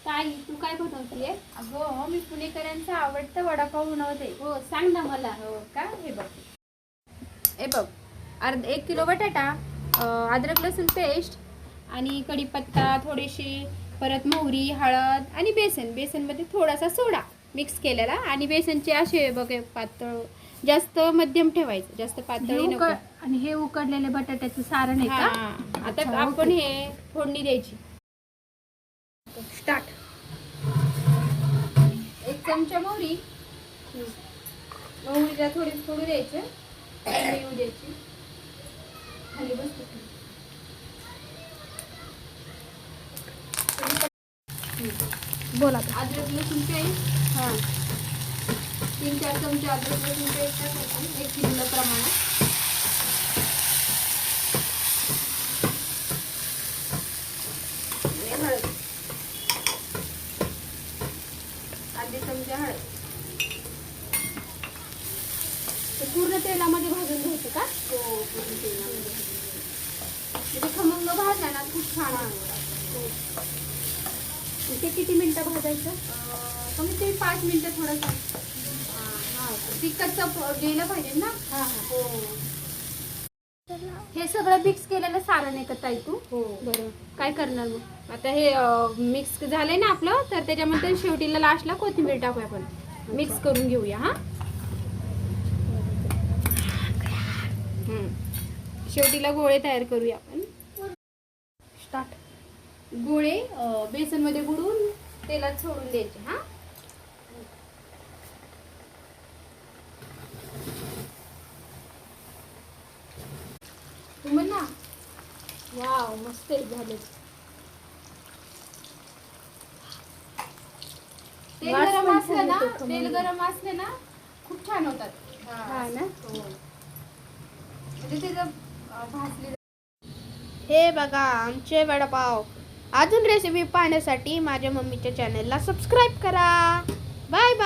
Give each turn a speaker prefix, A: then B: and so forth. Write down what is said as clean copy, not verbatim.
A: ताई तू काय बनवतीये?
B: अगं मी पुणेकरांचा आवडता वडापाव बनवते.
A: हो सांग ना मला.
B: हो का? हे बघ 1 किलो बटाटा, अद्रक लसूण पेस्ट आणि कढीपत्ता थोडीशी, परत मोहरी, हळद आणि बेसनमध्ये थोडासा सोडा मिक्स केलेला. आणि बेसनचे असे बघ पातळ, जास्त मध्यम ठेवायचं, जास्त पातळी नको.
A: आणि हे उकडलेले बटाट्याचं सारण आहे का?
B: आता
A: अच्छा,
B: आपण
A: ओके.
B: हे फोडणी द्यायची. स्टार्ट. 1 चमचा मोहरी, मोहरीला थोडी फोडू द्यायचं, येऊ द्यायची. खाली बस.
A: बोला.
B: अद्रक लसूण पेस्ट, 3-4 चमचे अद्रक लसूण पेस्ट टाकायची 1 किलो प्रमाणात. आणि हळद, अर्धी चमचा हळद.
A: ते पूर्ण तेलामध्ये भाजून घ्यायचं का?
B: हो, पूर्ण तेलामध्ये. म्हणजे खमंग भाजला ना खूप छान होतं.
A: ते किती मिनिटं भाजायचं?
B: कमीत कमी 5 मिनिटं थोडंसं. तिखटचं गेलं पाहिजे ना. हो.
A: हे सगळं मिक्स केलेलं सारण आहे का ताई तू?
B: हो.
A: बरं, काय करणार मग?
B: आता हे मिक्स झालंय ना आपलं, तर त्याच्यामध्ये शेवटीला लास्टला कोथिंबीर टाकूया. आपण मिक्स करून घेऊया. शेवटीला गोळे तयार करूया आपण.
A: स्टार्ट.
B: गोळे बेसनमध्ये बुडवून तेलात सोडून द्यायचे. तू म्हण ना.
A: वाव, मस्त झाले.
B: तेल गरम असले ना खूप छान होतात.
A: हा ना.
B: म्हणजे त्याचं भाजले.
C: हे बघा आमचे वडापाव. अजून रेसिपी पाहण्यासाठी माझ्या मम्मीच्या चॅनलला सबस्क्राईब करा. Bye bye.